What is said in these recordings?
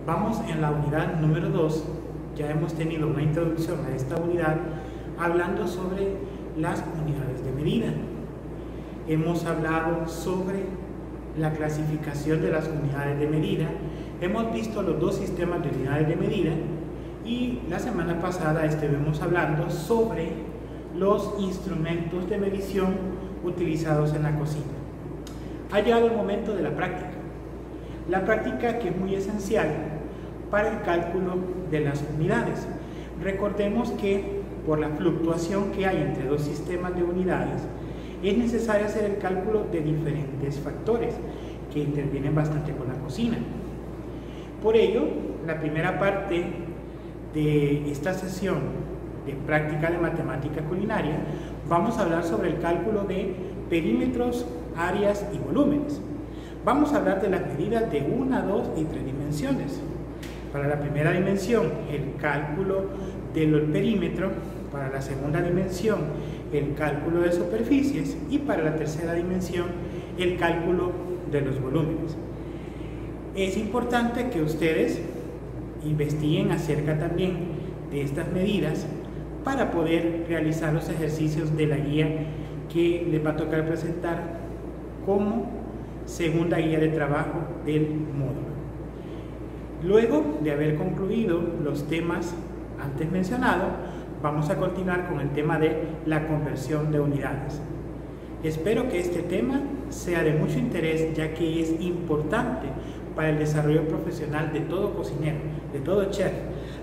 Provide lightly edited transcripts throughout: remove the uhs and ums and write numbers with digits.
Vamos en la unidad número 2, ya hemos tenido una introducción a esta unidad hablando sobre las unidades de medida. Hemos hablado sobre la clasificación de las unidades de medida, hemos visto los dos sistemas de unidades de medida y la semana pasada estuvimos hablando sobre los instrumentos de medición utilizados en la cocina. Ha llegado el momento de la práctica. La práctica que es muy esencial para el cálculo de las unidades. Recordemos que por la fluctuación que hay entre dos sistemas de unidades, es necesario hacer el cálculo de diferentes factores que intervienen bastante con la cocina. Por ello, la primera parte de esta sesión de práctica de matemática culinaria, vamos a hablar sobre el cálculo de perímetros, áreas y volúmenes. Vamos a hablar de las medidas de 1, 2 y 3 dimensiones. Para la primera dimensión, el cálculo del perímetro. Para la segunda dimensión, el cálculo de superficies. Y para la tercera dimensión, el cálculo de los volúmenes. Es importante que ustedes investiguen acerca también de estas medidas para poder realizar los ejercicios de la guía que les va a tocar presentar como segunda guía de trabajo del módulo. Luego de haber concluido los temas antes mencionados, vamos a continuar con el tema de la conversión de unidades. Espero que este tema sea de mucho interés, ya que es importante para el desarrollo profesional de todo cocinero, de todo chef,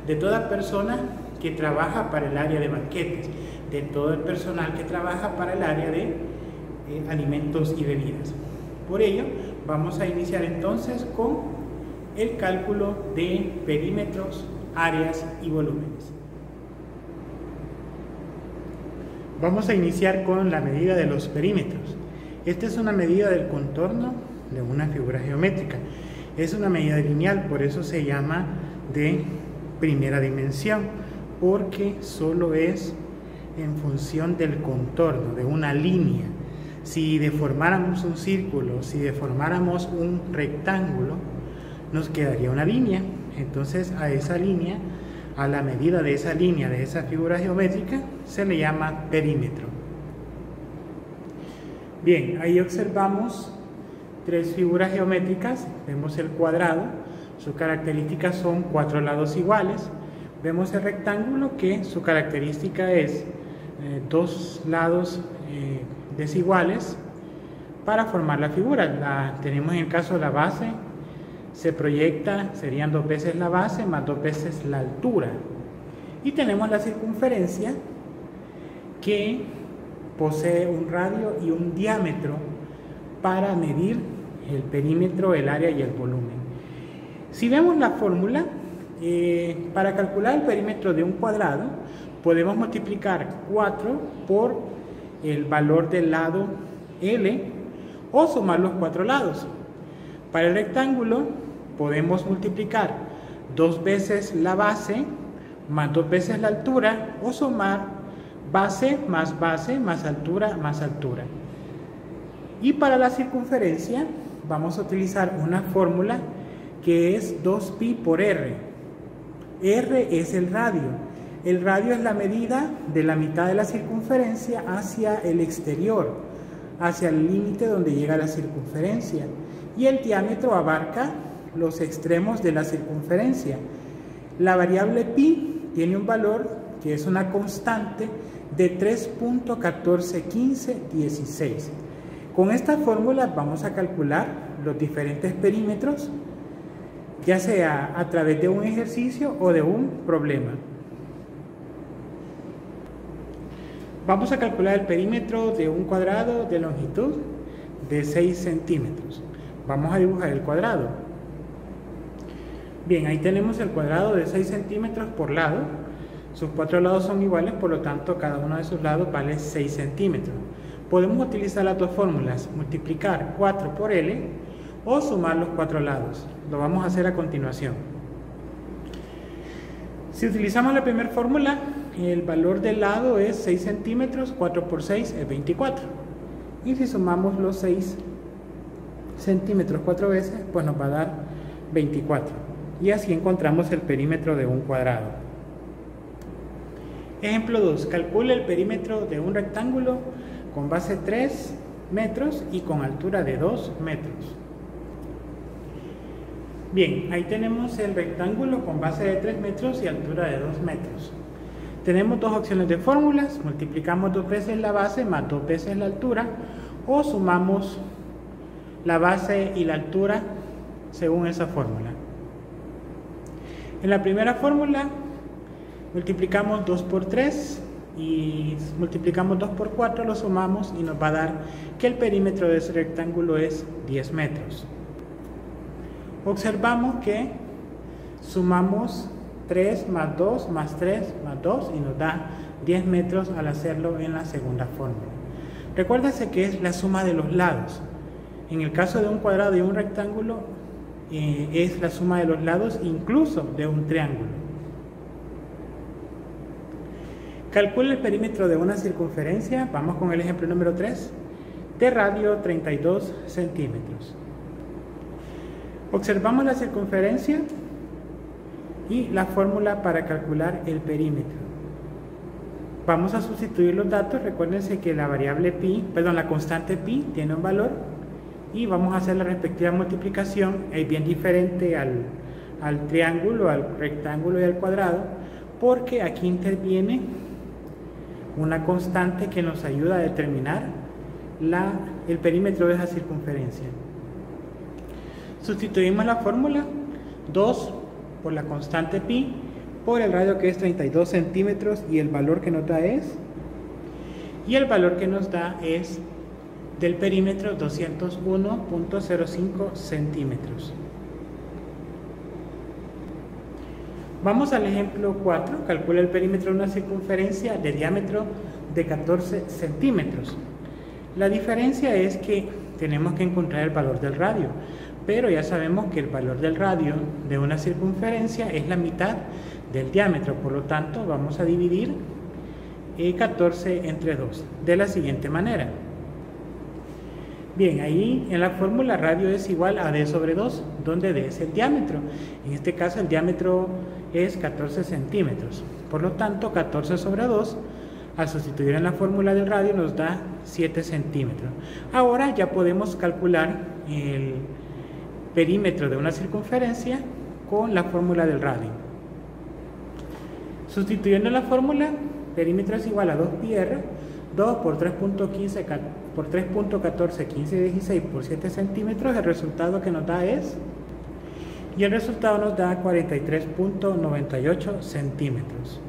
de toda persona que trabaja para el área de banquetes, de todo el personal que trabaja para el área de alimentos y bebidas. Por ello, vamos a iniciar entonces con el cálculo de perímetros, áreas y volúmenes. Vamos a iniciar con la medida de los perímetros. Esta es una medida del contorno de una figura geométrica. Es una medida lineal, por eso se llama de primera dimensión, porque solo es en función del contorno, de una línea. Si deformáramos un círculo, si deformáramos un rectángulo, nos quedaría una línea. Entonces a esa línea, a la medida de esa línea, de esa figura geométrica, se le llama perímetro. Bien, ahí observamos tres figuras geométricas. Vemos el cuadrado, sus características son 4 lados iguales. Vemos el rectángulo, que su característica es 2 lados desiguales para formar la figura. Tenemos en el caso la base, se proyecta, serían 2 veces la base más 2 veces la altura. Y tenemos la circunferencia, que posee un radio y un diámetro para medir el perímetro, el área y el volumen. Si vemos la fórmula, para calcular el perímetro de un cuadrado, podemos multiplicar 4 por el valor del lado L o sumar los 4 lados. Para el rectángulo podemos multiplicar 2 veces la base más 2 veces la altura o sumar base más altura más altura. Y para la circunferencia vamos a utilizar una fórmula que es 2pi por r. R es el radio. El radio es la medida de la mitad de la circunferencia hacia el exterior, hacia el límite donde llega la circunferencia. Y el diámetro abarca los extremos de la circunferencia. La variable pi tiene un valor que es una constante de 3.141516. Con esta fórmula vamos a calcular los diferentes perímetros, ya sea a través de un ejercicio o de un problema. Vamos a calcular el perímetro de un cuadrado de longitud de 6 centímetros. Vamos a dibujar el cuadrado. Bien, ahí tenemos el cuadrado de 6 centímetros por lado. Sus 4 lados son iguales, por lo tanto cada uno de sus lados vale 6 centímetros. Podemos utilizar las dos fórmulas, multiplicar 4 por L o sumar los 4 lados. Lo vamos a hacer a continuación. Si utilizamos la primera fórmula, el valor del lado es 6 centímetros, 4 por 6 es 24. Y si sumamos los 6 centímetros 4 veces, pues nos va a dar 24. y así encontramos el perímetro de un cuadrado. Ejemplo 2. Calcule el perímetro de un rectángulo con base 3 metros y con altura de 2 metros. Bien, ahí tenemos el rectángulo con base de 3 metros y altura de 2 metros. Tenemos dos opciones de fórmulas: multiplicamos 2 veces la base más 2 veces la altura, o sumamos la base y la altura según esa fórmula. En la primera fórmula multiplicamos 2 por 3 y multiplicamos 2 por 4, lo sumamos y nos va a dar que el perímetro de ese rectángulo es 10 metros. Observamos que sumamos 3 más 2 más 3 más 2 y nos da 10 metros al hacerlo en la segunda fórmula. Recuérdese que es la suma de los lados. En el caso de un cuadrado y un rectángulo es la suma de los lados incluso de un triángulo. Calcula el perímetro de una circunferencia, vamos con el ejemplo número 3, de radio 32 centímetros. Observamos la circunferencia y la fórmula para calcular el perímetro. Vamos a sustituir los datos. Recuérdense que la variable pi, la constante pi tiene un valor y vamos a hacer la respectiva multiplicación. Es bien diferente al triángulo, al rectángulo y al cuadrado, porque aquí interviene una constante que nos ayuda a determinar el perímetro de esa circunferencia. Sustituimos la fórmula 2 por la constante pi por el radio, que es 32 centímetros, y el valor que nos da es del perímetro 201.05 centímetros. Vamos al ejemplo 4. Calcula el perímetro de una circunferencia de diámetro de 14 centímetros. La diferencia es que tenemos que encontrar el valor del radio, pero ya sabemos que el valor del radio de una circunferencia es la mitad del diámetro. Por lo tanto, vamos a dividir 14 entre 2 de la siguiente manera. Bien, ahí en la fórmula radio es igual a d sobre 2, donde d es el diámetro. En este caso el diámetro es 14 centímetros. Por lo tanto, 14 sobre 2, al sustituir en la fórmula del radio, nos da 7 centímetros. Ahora ya podemos calcular el perímetro de una circunferencia con la fórmula del radio. Sustituyendo la fórmula, perímetro es igual a 2πr, 2 por 3.15 por 3.14, 15 y 16 por 7 centímetros. El resultado que nos da es, y el resultado nos da 43.98 centímetros.